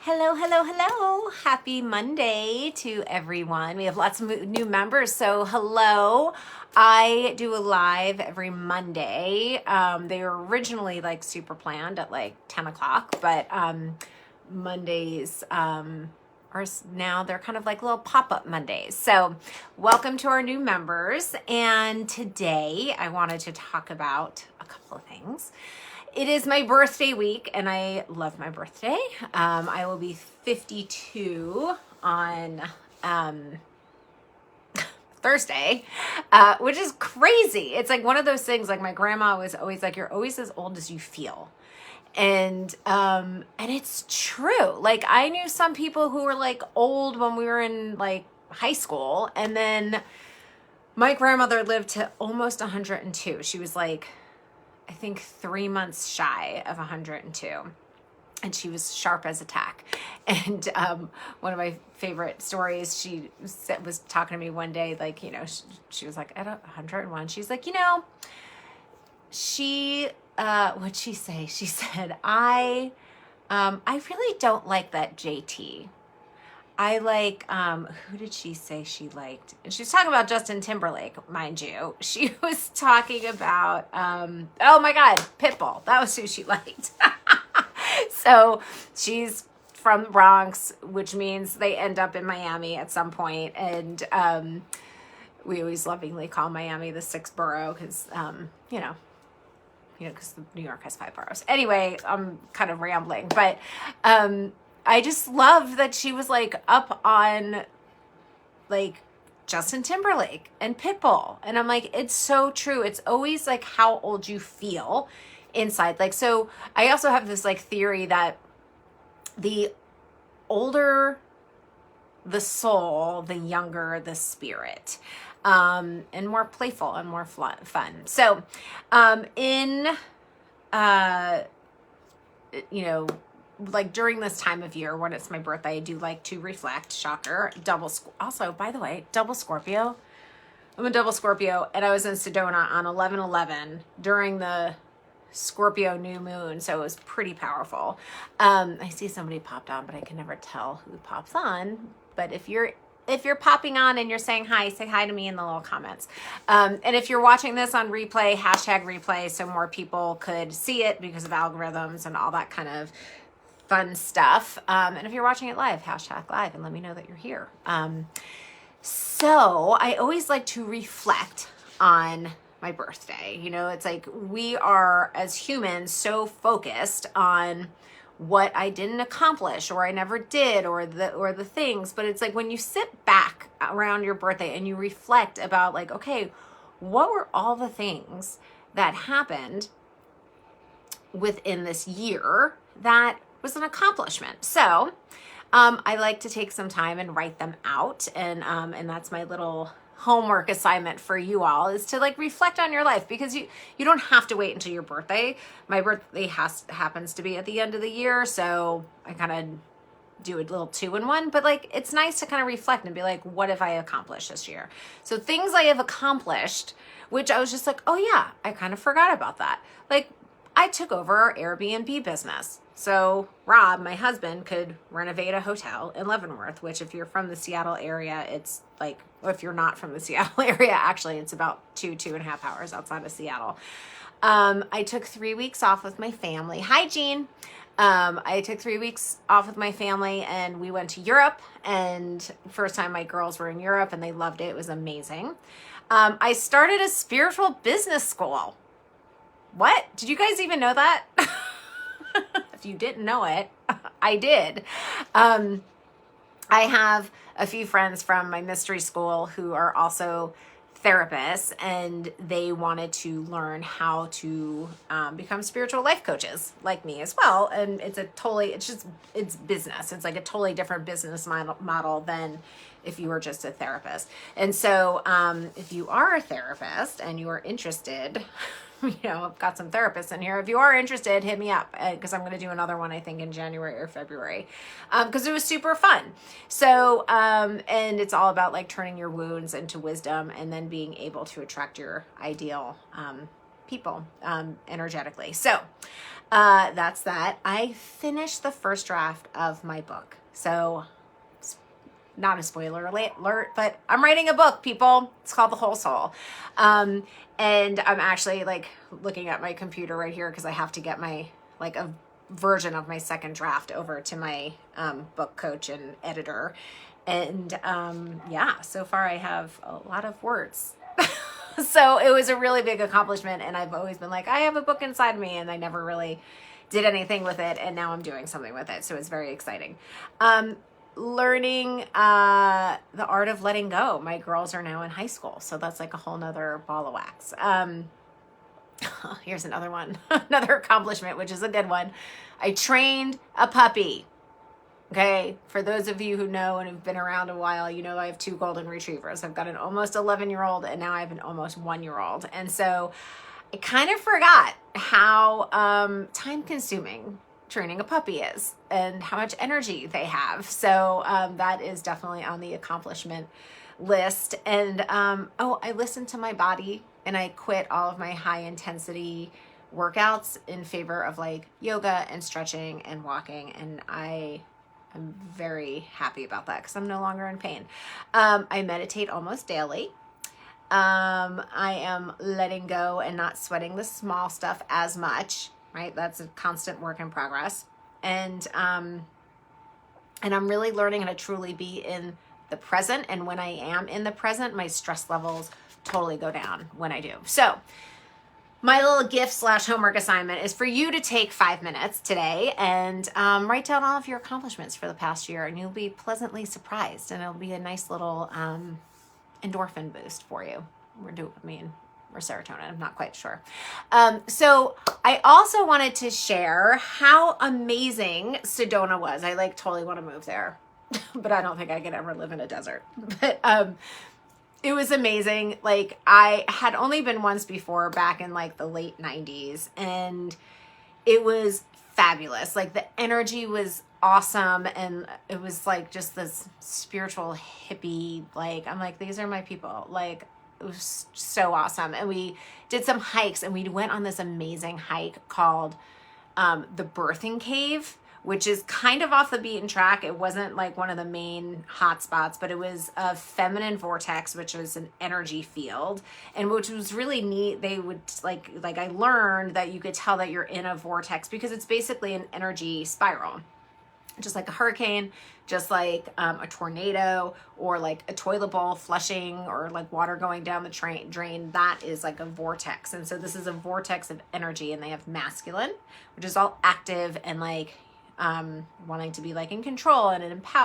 Hello, hello, hello. Happy Monday to everyone. We have lots of new members, so hello. I do a live every Monday. They were originally like super planned at like 10 o'clock, but Mondays are now they're kind of like little pop-up Mondays. So welcome to our new members. And today I wanted to talk about a couple of things. It is my birthday week, and I love my birthday. I will be 52 on Thursday, which is crazy. It's like one of those things, like my grandma was always like, you're always as old as you feel. And it's true. Like I knew some people who were like old when we were in like high school. And then my grandmother lived to almost 102. She was like, I think 3 months shy of 102. And she was sharp as a tack. And one of my favorite stories, she was talking to me one day, like, she was like, at 101, she's like, what'd she say? She said, I really don't like that JT. I like, who did she say she liked? And she was talking about Justin Timberlake, mind you. She was talking about, oh my God, Pitbull. That was who she liked. So she's from the Bronx, which means they end up in Miami at some point. And we always lovingly call Miami the sixth borough because, because New York has 5 boroughs. Anyway, I'm kind of rambling, but I just love that she was like up on like Justin Timberlake and Pitbull. And I'm like, it's so true. It's always like how old you feel inside. Like, so I also have this like theory that the older the soul, the younger the spirit, and more playful and more fun. So, like during this time of year when it's my birthday, I do like to reflect. Shocker. Also, by the way, double Scorpio. I'm a double Scorpio, and I was in Sedona on 11/11 during the Scorpio new moon, so it was pretty powerful. I see somebody popped on, but I can never tell who pops on. But if you're popping on and you're saying hi, say hi to me in the little comments. And if you're watching this on replay, #replay, so more people could see it because of algorithms and all that kind of fun stuff. And if you're watching it live, #live, and let me know that you're here. So I always like to reflect on my birthday. It's like we are as humans so focused on what I didn't accomplish or I never did or the things, but it's like when you sit back around your birthday and you reflect about like, okay, what were all the things that happened within this year that was an accomplishment? So I like to take some time and write them out, and that's my little homework assignment for you all, is to like reflect on your life, because you don't have to wait until your birthday. My birthday happens to be at the end of the year, so I kind of do a little 2-in-1, but like it's nice to kind of reflect and be like, what have I accomplished this year? So things I have accomplished, which I was just like, oh yeah, I kind of forgot about that. Like I took over our Airbnb business. So Rob, my husband, could renovate a hotel in Leavenworth, which if you're from the Seattle area, it's like, if you're not from the Seattle area, actually, it's about 2.5 hours outside of Seattle. I took 3 weeks off with my family. Hi, Jean. I took 3 weeks off with my family and we went to Europe, and first time my girls were in Europe and they loved it. It was amazing. I started a spiritual business school. What? Did you guys even know that? If you didn't know it, I did. I have a few friends from my mystery school who are also therapists, and they wanted to learn how to become spiritual life coaches like me as well. And it's business. It's like a totally different business model than if you were just a therapist. And so if you are a therapist and you are interested, I've got some therapists in here. If you are interested, hit me up, because I'm going to do another one, I think, in January or February, because it was super fun. So, and it's all about like turning your wounds into wisdom and then being able to attract your ideal people energetically. So that's that. I finished the first draft of my book. So it's not a spoiler alert, but I'm writing a book, people. It's called The Whole Soul. And I'm actually like looking at my computer right here because I have to get my like a version of my second draft over to my book coach and editor. And yeah, so far I have a lot of words. So it was a really big accomplishment, and I've always been like, I have a book inside me, and I never really did anything with it, and now I'm doing something with it, so it's very exciting. Learning the art of letting go. My girls are now in high school, so that's like a whole nother ball of wax. Here's another one, another accomplishment, which is a good one. I trained a puppy. Okay, for those of you who know and have been around a while, you know I have 2 golden retrievers. I've got an almost 11-year-old, and now I have an almost 1-year-old. And so I kind of forgot how time-consuming training a puppy is and how much energy they have. So that is definitely on the accomplishment list. And I listened to my body, and I quit all of my high-intensity workouts in favor of like yoga and stretching and walking, and I'm very happy about that because I'm no longer in pain. I meditate almost daily. I am letting go and not sweating the small stuff as much, right? That's a constant work in progress. And I'm really learning how to truly be in the present. And when I am in the present, my stress levels totally go down when I do. So my little gift / homework assignment is for you to take 5 minutes today and write down all of your accomplishments for the past year, and you'll be pleasantly surprised, and it'll be a nice little endorphin boost for you. Or serotonin, I'm not quite sure. So I also wanted to share how amazing Sedona was. I like totally want to move there, but I don't think I could ever live in a desert. But it was amazing. Like, I had only been once before back in like the late 90s, and it was fabulous. Like, the energy was awesome, and it was like just this spiritual hippie, like, I'm like, these are my people. Like, it was so awesome. And we did some hikes, and we went on this amazing hike called the Birthing Cave, which is kind of off the beaten track. It wasn't like one of the main hot spots, but it was a feminine vortex, which was an energy field, and which was really neat. They would like I learned that you could tell that you're in a vortex because it's basically an energy spiral, just like a hurricane, just like a tornado, or like a toilet bowl flushing, or like water going down the drain. That is like a vortex. And so this is a vortex of energy, and they have masculine, which is all active and like wanting to be like in control and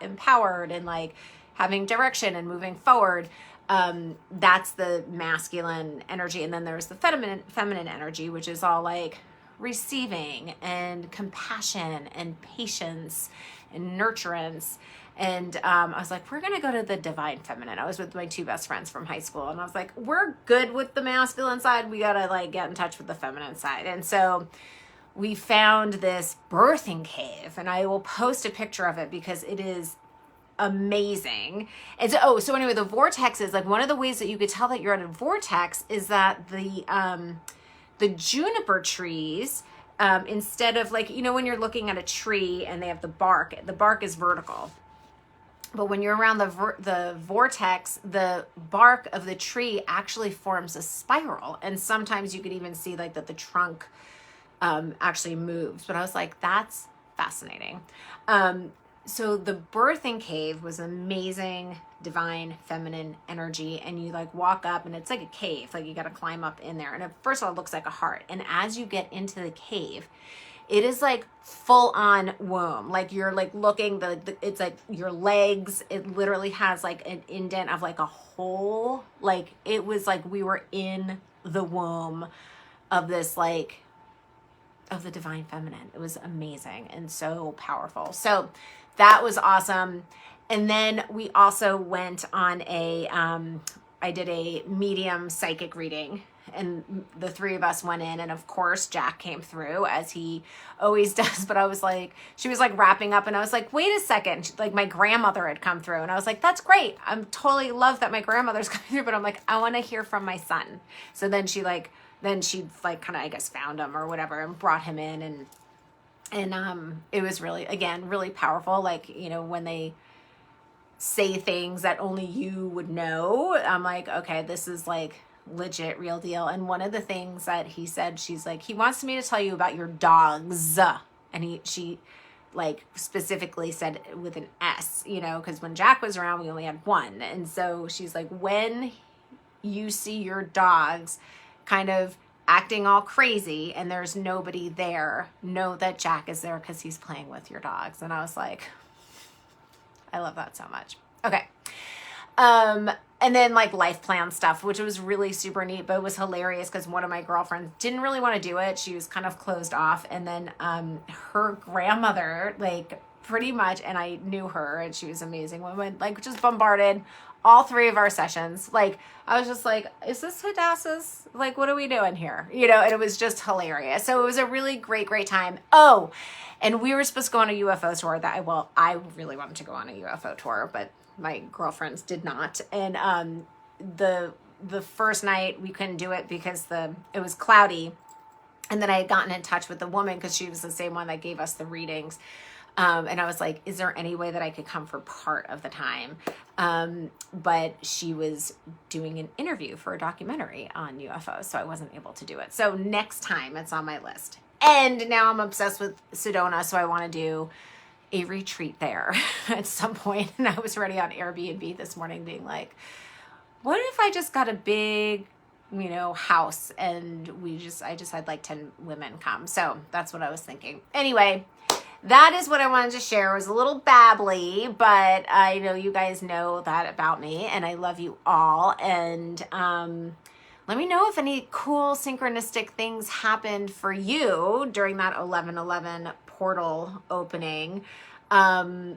empowered and like having direction and moving forward. That's the masculine energy. And then there's the feminine energy, which is all like receiving and compassion and patience and nurturance. And I was like, we're going to go to the divine feminine. I was with my 2 best friends from high school, and I was like, we're good with the masculine side. We got to like get in touch with the feminine side. And so we found this birthing cave, and I will post a picture of it because it is amazing. And so anyway, the vortex is like, one of the ways that you could tell that you're at a vortex is that the juniper trees, instead of like, when you're looking at a tree and they have the bark is vertical. But when you're around the vortex, the bark of the tree actually forms a spiral. And sometimes you could even see like that the trunk actually moves. But I was like, that's fascinating. So the birthing cave was amazing, divine feminine energy. And you like walk up, and it's like a cave, like you got to climb up in there. And first of all, it looks like a heart. And as you get into the cave, it is like full on womb. Like you're like looking, it's like your legs, it literally has like an indent of like a hole. Like it was like we were in the womb of this like, of the divine feminine. It was amazing and so powerful. So that was awesome. And then we also went on I did a medium psychic reading, and the 3 of us went in, and of course Jack came through as he always does. But I was like, she was like wrapping up, and I was like, wait a second, like my grandmother had come through, and I was like, that's great. I'm totally love that my grandmother's coming through, but I'm like, I want to hear from my son. So then she like then she like kind of, I guess, found him or whatever and brought him in, and it was really, again, really powerful. Like, you know, when they say things that only you would know, I'm like, okay, this is like legit, real deal. And one of the things that he said, she's like, he wants me to tell you about your dogs. And she like specifically said with an S, you know, because when Jack was around, we only had one. And so she's like, when you see your dogs kind of acting all crazy and there's nobody there, know that Jack is there because he's playing with your dogs. And I was like, I love that so much. Okay. And then like life plan stuff, which was really super neat, but it was hilarious because one of my girlfriends didn't really want to do it. She was kind of closed off. And then her grandmother, like pretty much, and I knew her and she was an amazing woman, like just bombarded all 3 of our sessions. Like, I was just like, is this Hadassah's? Like, what are we doing here? You know, and it was just hilarious. So it was a really great, great time. Oh, and we were supposed to go on a UFO tour I really wanted to go on a UFO tour, but my girlfriends did not. And the first night we couldn't do it because it was cloudy. And then I had gotten in touch with the woman because she was the same one that gave us the readings. And I was like, is there any way that I could come for part of the time? But she was doing an interview for a documentary on UFOs, so I wasn't able to do it. So next time it's on my list. And now I'm obsessed with Sedona, so I want to do a retreat there at some point. And I was already on Airbnb this morning being like, what if I just got a big, you know, house and I just had like 10 women come. So that's what I was thinking. Anyway, that is what I wanted to share. It was a little babbly, but I know you guys know that about me, and I love you all. And let me know if any cool synchronistic things happened for you during that 11/11 portal opening. Yeah,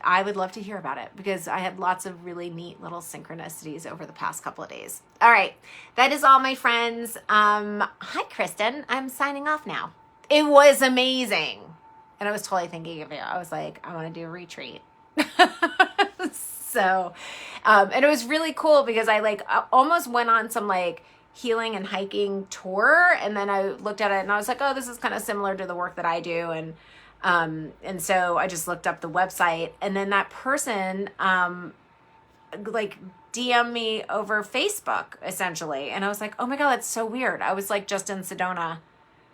I would love to hear about it because I had lots of really neat little synchronicities over the past couple of days. All right, that is all, my friends. Hi, Kristen. I'm signing off now. It was amazing. And I was totally thinking of you. I was like, I want to do a retreat. So, and it was really cool because I like almost went on some like healing and hiking tour. And then I looked at it and I was like, oh, this is kind of similar to the work that I do. And so I just looked up the website, and then that person, like DM me over Facebook essentially. And I was like, oh my God, that's so weird. I was like just in Sedona,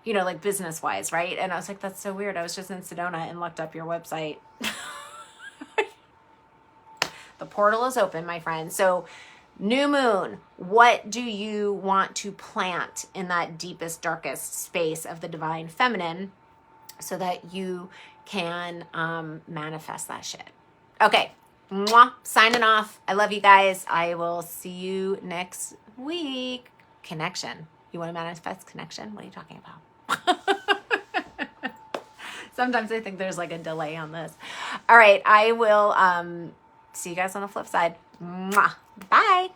you know, like business wise. Right. And I was like, that's so weird. I was just in Sedona and looked up your website. The portal is open, my friend. So new moon, what do you want to plant in that deepest, darkest space of the divine feminine so that you can manifest that shit? Okay. Mwah. Signing off. I love you guys. I will see you next week. Connection. You want to manifest connection? What are you talking about? Sometimes I think there's like a delay on this. All right. I will see you guys on the flip side. Mwah. Bye.